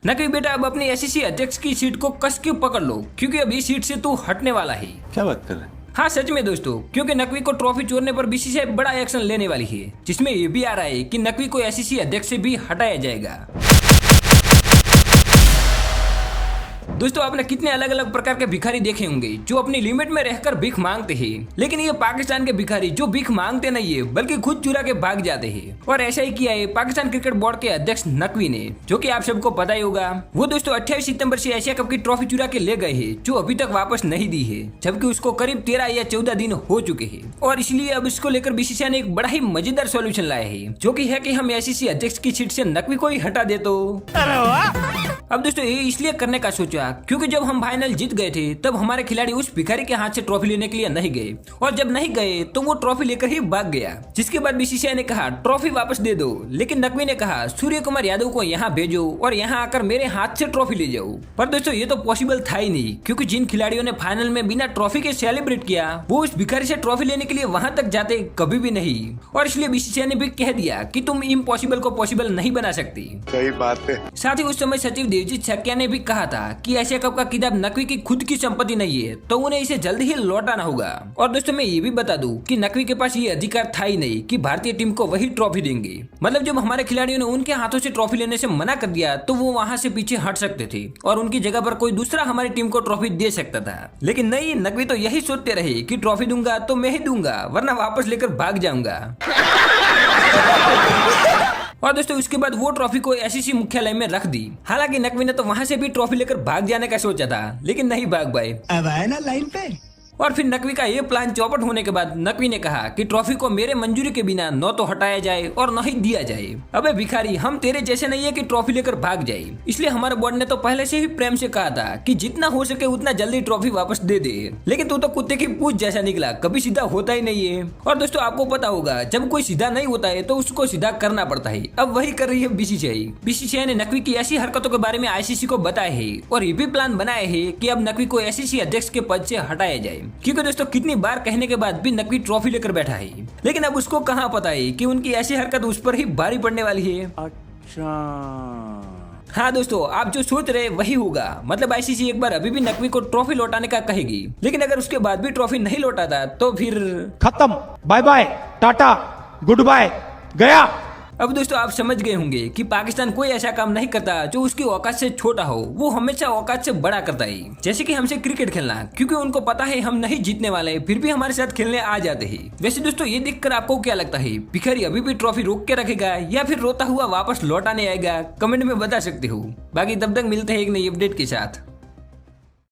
नकवी बेटा अब अपनी एसीसी अध्यक्ष की सीट को कस के पकड़ लो, क्योंकि अब इस सीट से तू हटने वाला है। क्या बात कर रहे हैं? हाँ सच में दोस्तों, क्योंकि नकवी को ट्रॉफी चोरने पर बीसीसीआई बड़ा एक्शन लेने वाली है, जिसमें ये भी आ रहा है कि नकवी को एसीसी अध्यक्ष से भी हटाया जाएगा। दोस्तों आपने कितने अलग अलग प्रकार के भिखारी देखे होंगे जो अपनी लिमिट में रहकर भीख मांगते हैं, लेकिन ये पाकिस्तान के भिखारी जो भीख मांगते नहीं है बल्कि खुद चुरा के भाग जाते हैं। और ऐसा ही किया है पाकिस्तान क्रिकेट बोर्ड के अध्यक्ष नकवी ने, जो कि आप सबको पता ही होगा। वो दोस्तों 28 सितंबर से एशिया कप की ट्रॉफी चुरा के ले गए हैं, जो अभी तक वापस नहीं दी है, जबकि उसको करीब 13 या 14 दिन हो चुके हैं। और इसलिए अब इसको लेकर बीसीसीआई ने एक बड़ा ही मजेदार सोल्यूशन लाया है, जो की है कि हम एसीसी अध्यक्ष की सीट से नकवी को ही हटा दे। तो अब दोस्तों ये इसलिए करने का सोचा क्योंकि जब हम फाइनल जीत गए थे तब हमारे खिलाड़ी उस भिखारी के हाथ से ट्रॉफी लेने के लिए नहीं गए, और जब नहीं गए तो वो ट्रॉफी लेकर ही भाग गया। जिसके बाद बीसीसीआई ने कहा ट्रॉफी वापस दे दो, लेकिन नकवी ने कहा सूर्य कुमार यादव को यहाँ भेजो और यहाँ आकर मेरे हाथ से ट्रॉफी ले जाओ। पर दोस्तों ये तो पॉसिबल था ही नहीं, क्योंकि जिन खिलाड़ियों ने फाइनल में बिना ट्रॉफी के सेलिब्रेट किया वो उस भिखारी से ट्रॉफी लेने के लिए वहां तक जाते कभी भी नहीं। और इसलिए बीसीसीआई ने भी कह दिया कि तुम इम्पॉसिबल को पॉसिबल नहीं बना सकती। सही बात है। साथ ही उस समय सचिव देवजीत शक्या ने भी कहा था कि एशिया कप का खिताब नकवी की खुद की संपत्ति नहीं है, तो उन्हें इसे जल्द ही लौटाना होगा। और दोस्तों मैं ये भी बता दूं कि नकवी के पास ये अधिकार था ही नहीं कि भारतीय टीम को वही ट्रॉफी देंगे। मतलब जब हमारे खिलाड़ियों ने उनके हाथों से ट्रॉफी लेने से मना कर दिया तो वो वहां से पीछे हट सकते थे और उनकी जगह पर कोई दूसरा हमारी टीम को ट्रॉफी दे सकता था। लेकिन नहीं, नकवी तो यही सोचते रहे कि ट्रॉफी दूंगा तो मैं ही दूंगा, वरना वापस लेकर भाग जाऊंगा। और दोस्तों उसके बाद वो ट्रॉफी को एसीसी मुख्यालय में रख दी। हालांकि नकवी ने तो वहां से भी ट्रॉफी लेकर भाग जाने का सोचा था, लेकिन नहीं भाग पाए। अब आए ना लाइन पे। और फिर नकवी का ये प्लान चौपट होने के बाद नकवी ने कहा कि ट्रॉफी को मेरे मंजूरी के बिना न तो हटाया जाए और न ही दिया जाए। अबे भिखारी, हम तेरे जैसे नहीं है कि ट्रॉफी लेकर भाग जाए, इसलिए हमारे बोर्ड ने तो पहले से ही प्रेम से कहा था कि जितना हो सके उतना जल्दी ट्रॉफी वापस दे दे। लेकिन तू तो कुत्ते की पूंछ जैसा निकला, कभी सीधा होता ही नहीं है। और दोस्तों आपको पता होगा जब कोई सीधा नहीं होता है तो उसको सीधा करना पड़ता है। अब वही कर रही है बीसीसीआई। बीसीसीआई ने नकवी की ऐसी हरकतों के बारे में आईसीसी को बताया है और ये भी प्लान बनाया है कि अब नकवी को एसीसी अध्यक्ष के पद से हटाया जाए, क्योंकि दोस्तों कितनी बार कहने के बाद भी नकवी ट्रॉफी लेकर बैठा है। लेकिन अब उसको कहाँ पता है कि उनकी ऐसी हरकत उस पर ही भारी पड़ने वाली है। अच्छा हाँ दोस्तों, आप जो सोच रहे वही होगा। मतलब आईसीसी एक बार अभी भी नकवी को ट्रॉफी लौटाने का कहेगी, लेकिन अगर उसके बाद भी ट्रॉफी नहीं लौटाता तो फिर खत्म, bye bye, tata, goodbye, गया। अब दोस्तों आप समझ गए होंगे कि पाकिस्तान कोई ऐसा काम नहीं करता जो उसकी औकात से छोटा हो, वो हमेशा औकात से बड़ा करता है। जैसे कि हमसे क्रिकेट खेलना, क्योंकि उनको पता है हम नहीं जीतने वाले, फिर भी हमारे साथ खेलने आ जाते हैं। वैसे दोस्तों ये देखकर आपको क्या लगता है, भिखारी अभी भी ट्रॉफी रोक के रखेगा या फिर रोता हुआ वापस लौटाने आएगा? कमेंट में बता सकते हो। बाकी तब तक मिलते हैं एक नई अपडेट के साथ।